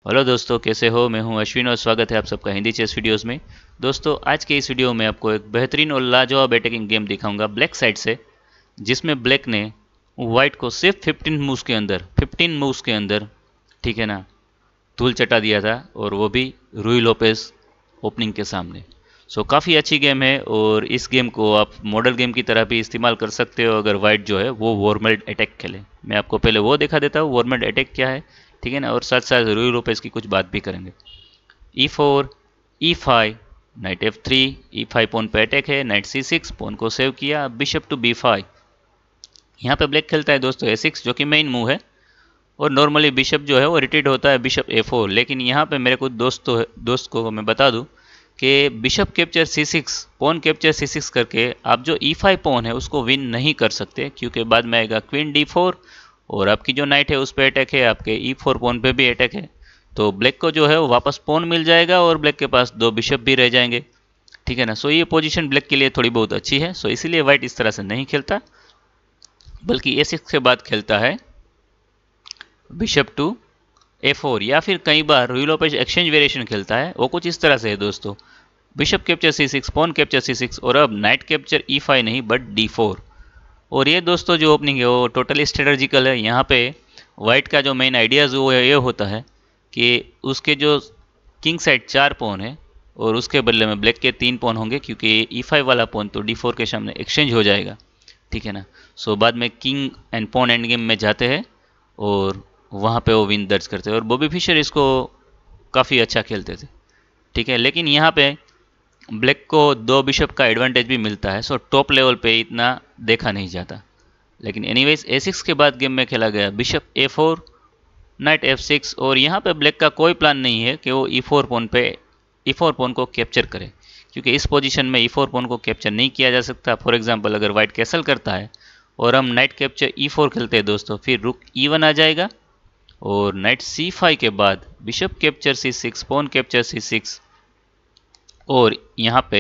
Hello दोस्तों, कैसे हो? मैं हूं अश्विन और स्वागत है आप सबका हिंदी चेस वीडियोस में। दोस्तों, आज के इस वीडियो में आपको एक बेहतरीन और लाजवाब अटैकिंग गेम दिखाऊंगा ब्लैक साइड से, जिसमें ब्लैक ने वाइट को सिर्फ 15 मूव्स के अंदर, ठीक है ना, धूल चटा दिया था, और वो भी रूई लोपेस ओपनिंग के सामने। काफ़ी अच्छी गेम है और इस गेम को आप मॉडल गेम की तरह भी इस्तेमाल कर सकते हो अगर वाइट जो है वो वॉर्मेल्ड अटैक खेले। मैं आपको पहले वो दिखा देता हूँ वॉर्मेल्ड अटैक क्या है, ठीक है ना, और साथ साथ रूई लोपेस की कुछ बात भी करेंगे। E4, E5, night F3, E5 पोन पे अटैक है, नाइट C6 पोन को सेव किया, बिशप टू B5। यहाँ पे ब्लैक खेलता है दोस्तों A6 जो कि मेन मूव है, और नॉर्मली बिशप जो है वो रिट्रीट होता है बिशप A4। लेकिन यहाँ पे मेरे कुछ दोस्त को मैं बता दूँ कि बिशप कैप्चर C6, पोन कैप्चर C6 करके आप जो E5 पोन है उसको विन नहीं कर सकते, क्योंकि बाद में आएगा क्वीन D4 और आपकी जो नाइट है उस पर अटैक है, आपके E4 पोन पे भी अटैक है। तो ब्लैक को जो है वो वापस पोन मिल जाएगा और ब्लैक के पास दो बिशप भी रह जाएंगे, ठीक है ना। ये पोजीशन ब्लैक के लिए थोड़ी बहुत अच्छी है, इसीलिए वाइट इस तरह से नहीं खेलता, बल्कि A6 के बाद खेलता है बिशप टू A4, या फिर कई बार रूई लोपेस एक्सचेंज वेरिएशन खेलता है। वो कुछ इस तरह से है दोस्तों, bishop capture C6, pawn capture C6 और अब नाइट कैप्चर E5 नहीं बट D4। और ये दोस्तों जो ओपनिंग है वो टोटली स्ट्रेटजिकल है। यहाँ पे वाइट का जो मेन आइडियाज वो ये होता है कि उसके जो किंग साइड 4 पॉन है और उसके बदले में ब्लैक के 3 पॉन होंगे, क्योंकि E5 वाला पॉन तो D4 के सामने एक्सचेंज हो जाएगा, ठीक है ना। बाद में king and pawn endgame में जाते हैं और वहाँ पे वो विन दर्ज करते हैं, और बॉबी फिशर इसको काफ़ी अच्छा खेलते थे, ठीक है। लेकिन यहाँ पे ब्लैक को दो बिशप का एडवांटेज भी मिलता है, टॉप लेवल पे इतना देखा नहीं जाता। लेकिन एनीवेज A6 के बाद गेम में खेला गया बिशप A4, नाइट F6, और यहाँ पे ब्लैक का कोई प्लान नहीं है कि वो E4 पोन को कैप्चर करे, क्योंकि इस पोजीशन में E4 पोन को कैप्चर नहीं किया जा सकता। फॉर एग्जांपल अगर वाइट कैसल करता है और हम नाइट कैप्चर E4 खेलते हैं दोस्तों, फिर रुक E1 आ जाएगा और नाइट C5 के बाद बिशप कैप्चर C6, पोन कैप्चर C6, और यहाँ पे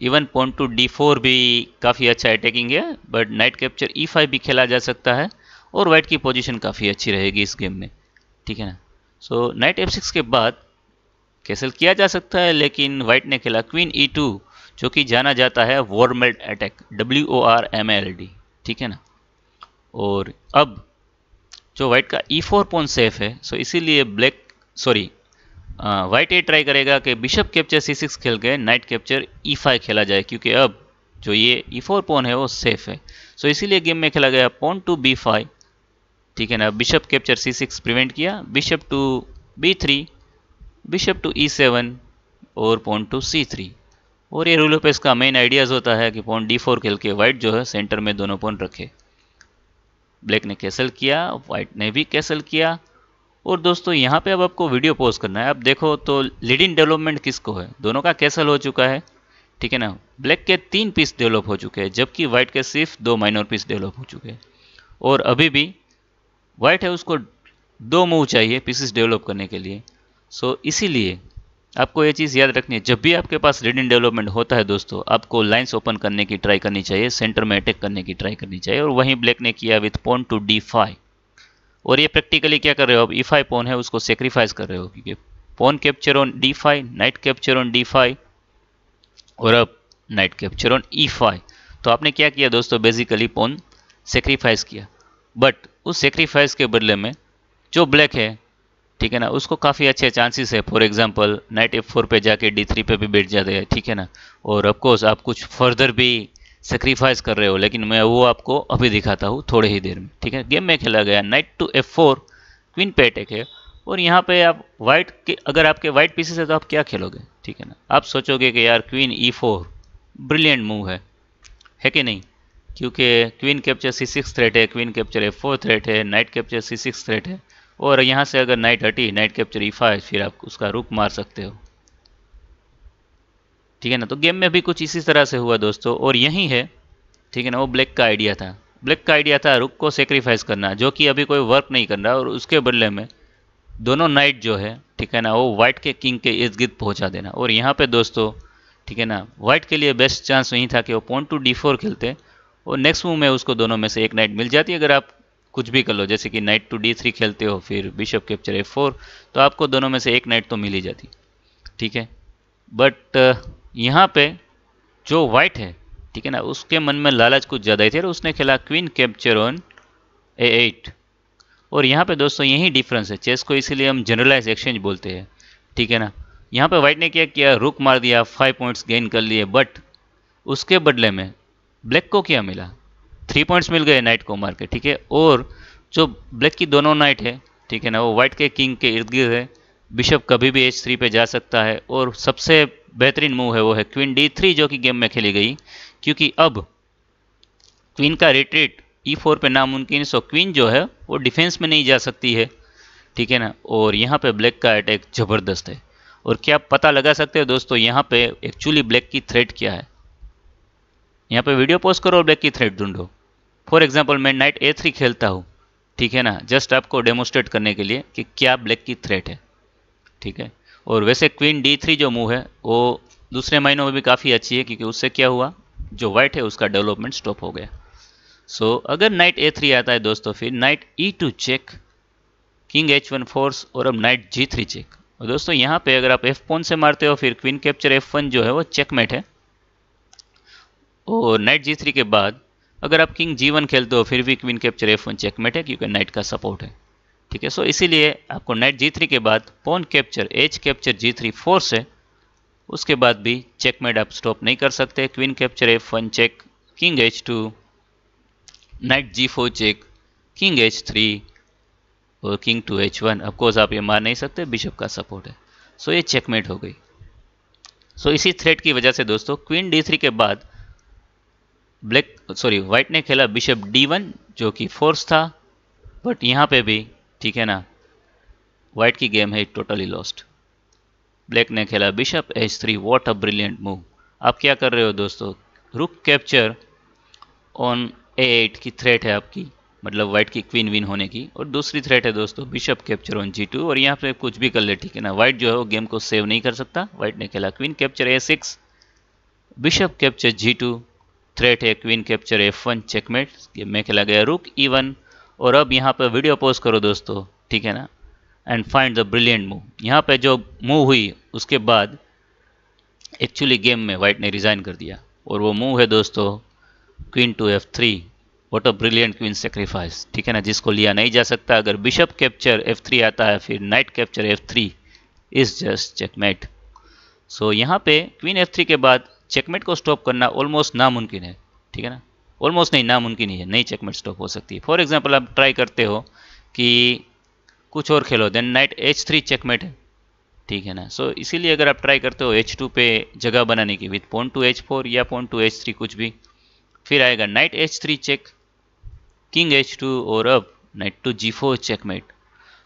इवन पोन टू D4 भी काफ़ी अच्छा अटैकिंग है, बट नाइट कैप्चर E5 भी खेला जा सकता है और वाइट की पोजीशन काफ़ी अच्छी रहेगी इस गेम में, ठीक है ना। नाइट F6 के बाद कैसल किया जा सकता है, लेकिन वाइट ने खेला क्वीन E2 जो कि जाना जाता है वॉर्मेल्ड अटैक, WORMLD, ठीक है ना। और अब जो वाइट का E4 पोन सेफ है, इसीलिए वाइट ये ट्राई करेगा कि बिशप कैप्चर C6 खेल के नाइट कैप्चर E5 खेला जाए, क्योंकि अब जो ये E4 पोन है वो सेफ है। इसीलिए गेम में खेला गया पोन टू B5, ठीक है ना। बिशप कैप्चर C6 प्रिवेंट किया, bishop to B3, bishop to E7 और पोन टू C3। और ये रूई लोपेस का मेन आइडियाज होता है कि पोन D4 खेल के वाइट जो है सेंटर में दोनों पोन रखे। ब्लैक ने कैसल किया, वाइट ने भी कैसल किया। और दोस्तों यहाँ पे अब आपको वीडियो पॉज करना है। अब देखो तो लीडिंग डेवलपमेंट किसको है, दोनों का कैसल हो चुका है, ठीक है ना। ब्लैक के 3 पीस डेवलप हो चुके हैं, जबकि वाइट के सिर्फ 2 माइनर पीस डेवलप हो चुके हैं। और अभी भी वाइट है उसको 2 मूव चाहिए पीसेस डेवलप करने के लिए। इसीलिए आपको ये चीज़ याद रखनी है, जब भी आपके पास लीडिंग डेवलपमेंट होता है दोस्तों, आपको लाइंस ओपन करने की ट्राई करनी चाहिए, सेंटर में अटैक करने की ट्राई करनी चाहिए। और वहीं ब्लैक ने किया विथ पोन टू D5। और ये प्रैक्टिकली क्या कर रहे हो, अब E5 पोन है उसको सेक्रीफाइस कर रहे हो, क्योंकि pawn capture on D5, knight capture on D5 और अब नाइट कैप्चर ऑन E5। तो आपने क्या किया दोस्तों, बेसिकली पोन सेक्रीफाइस किया, बट उस सेक्रीफाइस के बदले में जो ब्लैक है, ठीक है ना, उसको काफ़ी अच्छे चांसेस है। फॉर एग्जांपल नाइट F4 पे जाके D3 पे भी बैठ जाते हैं, ठीक है ना। और ऑफकोर्स आप कुछ फर्दर भी सेक्रीफाइस कर रहे हो, लेकिन मैं वो आपको अभी दिखाता हूँ थोड़े ही देर में, ठीक है। गेम में खेला गया नाइट टू F4, क्वीन पे अटैक है। और यहाँ पे आप वाइट के, अगर आपके वाइट पीसेस है तो आप क्या खेलोगे, ठीक है ना। आप सोचोगे कि यार क्वीन E4 ब्रिलियंट मूव है कि नहीं, क्योंकि क्वीन कैप्चर C6 थ्रेट है, क्वीन कैप्चर F4 थ्रेट है, नाइट कैप्चर C6 थ्रेट है, और यहाँ से अगर नाइट हटी, नाइट कैप्चर E5, फिर आप उसका रुक मार सकते हो, ठीक है ना। तो गेम में भी कुछ इसी तरह से हुआ दोस्तों, और यही है, ठीक है ना, वो ब्लैक का आइडिया था। ब्लैक का आइडिया था रुक को सेक्रीफाइस करना, जो कि अभी कोई वर्क नहीं कर रहा, और उसके बदले में दोनों नाइट जो है, ठीक है ना, वो वाइट के किंग के इर्द गिर्द पहुंचा देना। और यहाँ पे दोस्तों, ठीक है ना, वाइट के लिए बेस्ट चांस वही था कि वो पोन टू D4 खेलते और नेक्स्ट मूव में उसको दोनों में से एक नाइट मिल जाती। अगर आप कुछ भी कर लो, जैसे कि नाइट टू D3 खेलते हो, फिर बिशप कैप्चर F4, तो आपको दोनों में से एक नाइट तो मिल ही जाती, ठीक है। बट यहाँ पे जो वाइट है, ठीक है ना, उसके मन में लालच कुछ ज़्यादा ही थी और उसने खेला क्वीन कैप्चर ऑन A8। और यहाँ पे दोस्तों यही डिफरेंस है, चेस को इसीलिए हम जनरलाइज एक्सचेंज बोलते हैं, ठीक है ना। यहाँ पे वाइट ने क्या किया, रुक मार दिया, 5 पॉइंट्स गेन कर लिए, बट उसके बदले में ब्लैक को क्या मिला, 3 पॉइंट्स मिल गए नाइट को मार के, ठीक है। और जो ब्लैक की दोनों नाइट है, ठीक है ना, वो वाइट के किंग के इर्द गिर्द है, बिशप कभी भी H3 पे जा सकता है, और सबसे बेहतरीन मूव है वो है क्वीन D3 जो कि गेम में खेली गई, क्योंकि अब क्वीन का रिट्रीट E4 पे नामुमकिन, सो क्वीन जो है वो डिफेंस में नहीं जा सकती है, ठीक है ना। और यहाँ पे ब्लैक का अटैक ज़बरदस्त है। और क्या पता लगा सकते हो दोस्तों यहाँ पे एक्चुअली ब्लैक की थ्रेट क्या है, यहाँ पे वीडियो पॉज करो और ब्लैक की थ्रेट ढूंढो। फॉर एग्जांपल मैं नाइट A3 खेलता हूँ, ठीक है ना, जस्ट आपको डेमोस्ट्रेट करने के लिए कि क्या ब्लैक की थ्रेट है, ठीक है। और वैसे क्वीन D3 जो मूव है वो दूसरे महीनों में भी काफ़ी अच्छी है, क्योंकि उससे क्या हुआ, जो वाइट है उसका डेवलपमेंट स्टॉप हो गया। सो अगर नाइट A3 आता है दोस्तों, फिर night E2 check, king H1 force, और अब नाइट G3 चेक। और दोस्तों यहाँ पे अगर आप F पॉन से मारते हो, फिर क्वीन कैप्चर F1 जो है वो चेकमेट है। और नाइट G3 के बाद अगर आप किंग G1 खेलते हो, फिर भी क्वीन कैप्चर F1 चेकमेट है, क्योंकि नाइट का सपोर्ट है, ठीक है। सो इसीलिए आपको नाइट G3 के बाद pawn capture H capture G3 force है, उसके बाद भी चेकमेट आप स्टॉप नहीं कर सकते। Queen capture F1 check, king H2, knight G4 check, king H3 और किंग टू H1। ऑफकोर्स आप ये मार नहीं सकते, बिशप का सपोर्ट है। सो ये चेकमेट हो गई। सो इसी थ्रेट की वजह से दोस्तों क्वीन D3 के बाद वाइट ने खेला बिशप D1 जो कि फोर्स था, बट यहाँ पे भी, ठीक है ना, वाइट की गेम है टोटली लॉस्ट। ब्लैक ने खेला bishop H3, what a brilliant move. आप क्या कर रहे हो दोस्तों, रुक कैप्चर ऑन A8 की थ्रेट है आपकी, मतलब वाइट की क्वीन विन होने की, और दूसरी थ्रेट है दोस्तों बिशप कैप्चर ऑन G2, और यहाँ पे कुछ भी कर ले, ठीक है ना, वाइट जो है वो गेम को सेव नहीं कर सकता। वाइट ने खेला queen capture A6, bishop capture G2, threat है queen capture F1 checkmate, game में खेला गया रुक E1। और अब यहाँ पर वीडियो पॉज करो दोस्तों, ठीक है ना, and find the brilliant move. यहाँ पे जो मूव हुई उसके बाद एक्चुअली गेम में वाइट ने रिजाइन कर दिया, और वो मूव है दोस्तों queen to F3, what a brilliant queen sacrifice, ठीक है ना, जिसको लिया नहीं जा सकता। अगर बिशप कैप्चर F3 आता है, फिर knight capture F3 is just checkmate. So यहाँ पे क्वीन F3 के बाद चेकमेट को स्टॉप करना ऑलमोस्ट नामुमकिन है, ठीक है ना, ऑलमोस्ट नहीं, नामुमकिन ही है, नहीं चेकमेट स्टॉप हो सकती है। फॉर एग्जाम्पल आप ट्राई करते हो कि कुछ और खेलो, देन नाइट H3 चेकमेट है, ठीक है ना। सो इसीलिए अगर आप ट्राई करते हो H2 पे जगह बनाने की विथ पॉन टू H4 या पॉन टू H3 कुछ भी, फिर आएगा night H3 check, king H2, और अब नाइट टू G4 चेकमेट।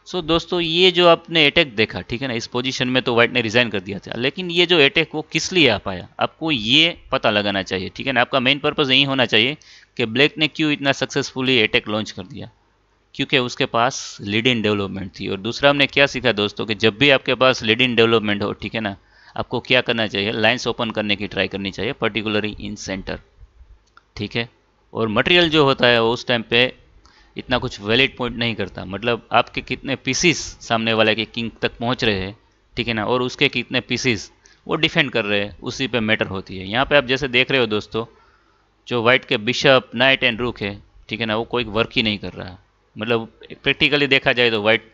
सो दोस्तों ये जो आपने अटैक देखा, ठीक है ना, इस पोजीशन में तो वाइट ने रिजाइन कर दिया था, लेकिन ये जो अटैक वो किस लिए आ पाया, आपको ये पता लगाना चाहिए, ठीक है ना। आपका मेन पर्पस यही होना चाहिए कि ब्लैक ने क्यों इतना सक्सेसफुली अटैक लॉन्च कर दिया, क्योंकि उसके पास लीड इन डेवलपमेंट थी। और दूसरा हमने क्या सीखा दोस्तों, कि जब भी आपके पास लीड इन डेवलपमेंट हो, ठीक है ना, आपको क्या करना चाहिए, लाइन्स ओपन करने की ट्राई करनी चाहिए, पर्टिकुलरली इन सेंटर, ठीक है। और मटेरियल जो होता है वो उस टाइम पे इतना कुछ वैलिड पॉइंट नहीं करता, मतलब आपके कितने पीसीस सामने वाले के किंग तक पहुंच रहे हैं, ठीक है ना, और उसके कितने पीसीस वो डिफेंड कर रहे हैं, उसी पे मैटर होती है। यहाँ पे आप जैसे देख रहे हो दोस्तों, जो वाइट के बिशप नाइट एंड रूक है, ठीक है ना, वो कोई वर्क ही नहीं कर रहा है, मतलब प्रैक्टिकली देखा जाए तो वाइट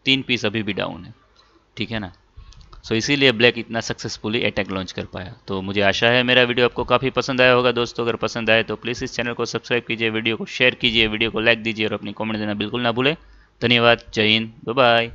3 पीस अभी भी डाउन है, ठीक है ना। सो इसीलिए ब्लैक इतना सक्सेसफुली अटैक लॉन्च कर पाया। तो मुझे आशा है मेरा वीडियो आपको काफ़ी पसंद आया होगा दोस्तों। अगर पसंद आए तो प्लीज़ इस चैनल को सब्सक्राइब कीजिए, वीडियो को शेयर कीजिए, वीडियो को लाइक दीजिए, और अपनी कमेंट देना बिल्कुल ना भूलें। धन्यवाद, जय हिंद, बाय बाय।